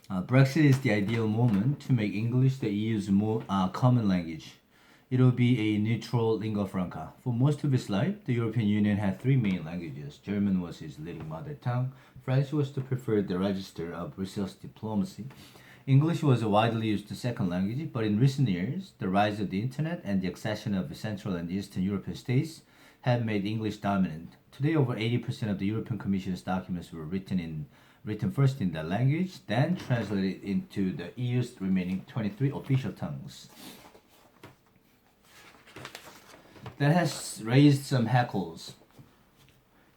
Brexit is the ideal moment to make English the EU's more common language. It will be a neutral lingua franca. For most of its life, the European Union had three main languages. German was its leading mother tongue. French was the preferred register of Brussels diplomacy. English was a widely used second language, but in recent years, the rise of the internet and the accession of Central and Eastern European states have made English dominant. Today, over 80% of the European Commission's documents were written first in that language, then translated into the EU's remaining 23 official tongues. That has raised some hackles.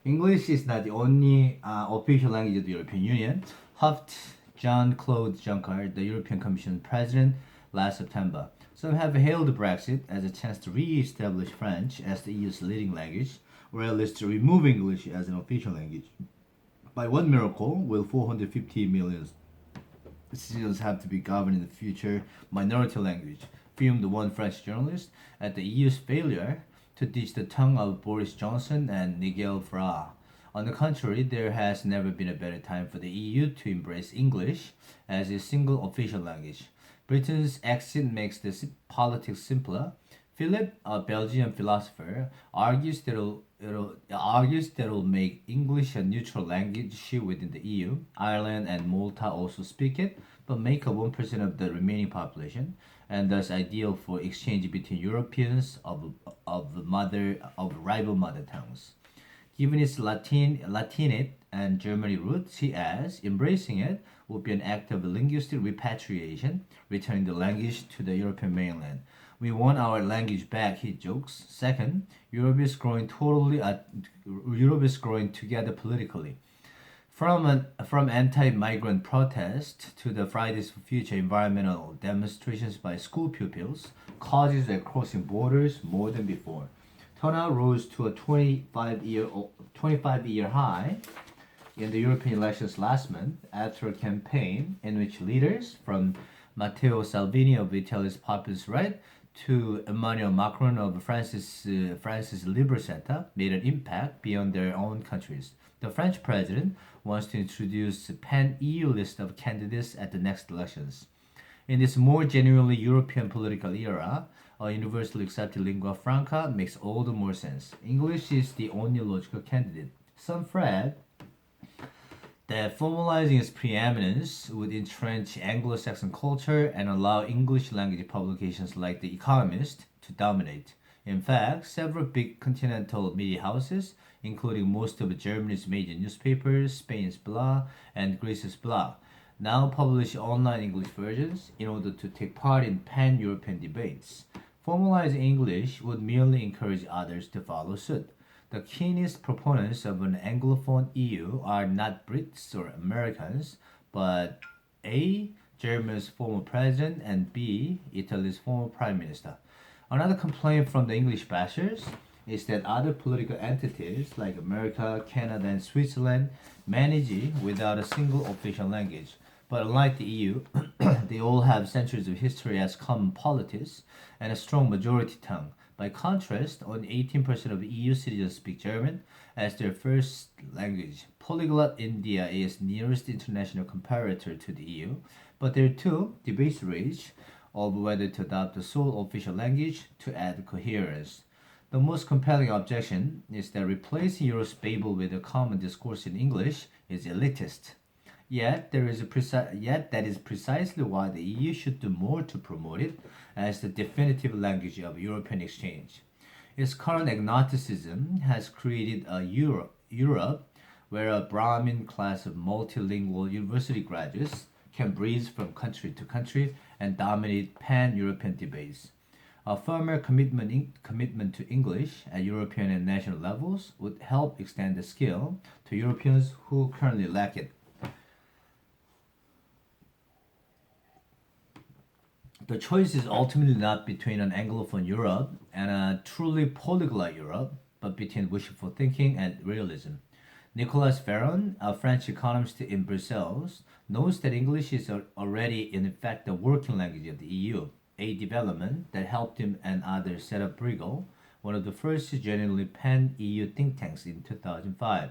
English is not the only official language of the European Union, huffed Jean-Claude Juncker, the European Commission president, last September. Some have hailed Brexit as a chance to re-establish French as the EU's leading language, or at least to remove English as an official language. By what miracle will 450 million citizens have to be governed in the future minority language? Fumed one French journalist at the EU's failure to teach the tongue of Boris Johnson and Nigel Farage. On the contrary, there has never been a better time for the EU to embrace English as a single official language. Britain's exit makes this politics simpler. Philip, a Belgian philosopher, argues that it'll make English a neutral language within the EU. Ireland and Malta also speak it, but make up 1% of the remaining population, and thus ideal for exchange between Europeans of rival mother tongues. Given its Latinate and Germany roots, he adds, embracing it would be an act of linguistic repatriation, returning the language to the European mainland. We want our language back, he jokes. Second, Europe is growing together politically. From anti-migrant protests to the Fridays for Future environmental demonstrations by school pupils, causes are crossing borders more than before. Turnout rose to a 25-year high in the European elections last month after a campaign in which leaders from Matteo Salvini of Italy's populist right to Emmanuel Macron of France's Liberal Centre made an impact beyond their own countries. The French president wants to introduce a pan-EU list of candidates at the next elections. In this more genuinely European political era, a universally accepted lingua franca makes all the more sense. English is the only logical candidate. Some fret that formalizing its preeminence would entrench Anglo-Saxon culture and allow English language publications like The Economist to dominate. In fact, several big continental media houses, including most of Germany's major newspapers, Spain's Blah, and Greece's Blah, now publish online English versions in order to take part in pan-European debates. Formalizing English would merely encourage others to follow suit. The keenest proponents of an Anglophone EU are not Brits or Americans, but A. Germany's former president and B. Italy's former prime minister. Another complaint from the English bashers is that other political entities like America, Canada, and Switzerland manage it without a single official language. But unlike the EU, they all have centuries of history as common politics and a strong majority tongue. By contrast, only 18% of EU citizens speak German as their first language. Polyglot India is nearest international comparator to the EU, but there too debates rage over whether to adopt the sole official language to add coherence. The most compelling objection is that replacing Europe's Babel with a common discourse in English is elitist. Yet that is precisely why the EU should do more to promote it as the definitive language of European exchange. Its current agnosticism has created a Europe where a Brahmin class of multilingual university graduates can breeze from country to country and dominate pan-European debates. A firmer commitment to English at European and national levels would help extend the skill to Europeans who currently lack it. The choice is ultimately not between an Anglophone Europe and a truly polyglot Europe, but between wishful thinking and realism. Nicolas Ferron, a French economist in Brussels, knows that English is already in fact the working language of the EU, a development that helped him and others set up Bruegel, one of the first genuinely pan-EU think tanks in 2005.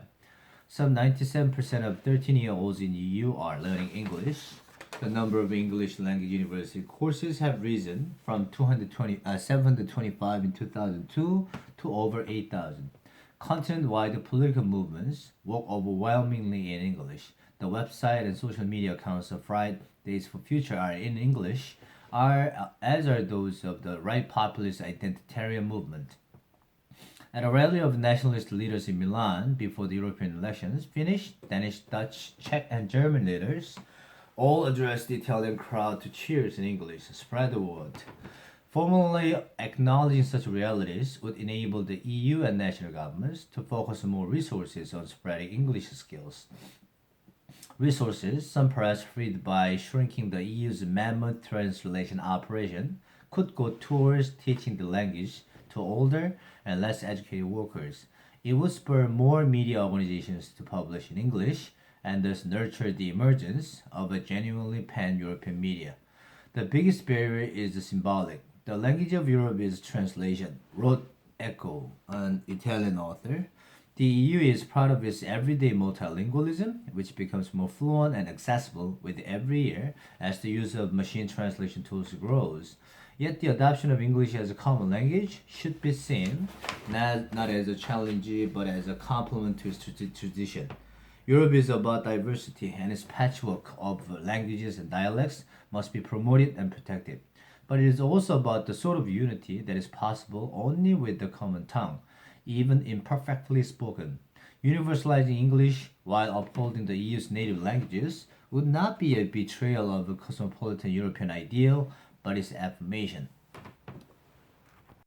Some 97% of 13-year-olds in EU are learning English. The number of English language university courses have risen from 725 in 2002 to over 8,000. Continent-wide political movements work overwhelmingly in English. The website and social media accounts of Fridays for Future are in English, as are those of the right populist identitarian movement. At a rally of nationalist leaders in Milan before the European elections, Finnish, Danish, Dutch, Czech, and German leaders all addressed the Italian crowd to cheers in English, spread the word. Formally acknowledging such realities would enable the EU and national governments to focus more resources on spreading English skills. Resources, some perhaps freed by shrinking the EU's mammoth translation operation, could go towards teaching the language to older and less educated workers. It would spur more media organizations to publish in English and thus nurture the emergence of a genuinely pan-European media. The biggest barrier is the symbolic. The language of Europe is translation, wrote Eco, an Italian author. The EU is proud of its everyday multilingualism, which becomes more fluent and accessible with every year as the use of machine translation tools grows. Yet the adoption of English as a common language should be seen not as a challenge but as a complement to its tradition. Europe is about diversity, and its patchwork of languages and dialects must be promoted and protected. But it is also about the sort of unity that is possible only with the common tongue, even imperfectly spoken. Universalizing English while upholding the EU's native languages would not be a betrayal of the cosmopolitan European ideal, but its affirmation.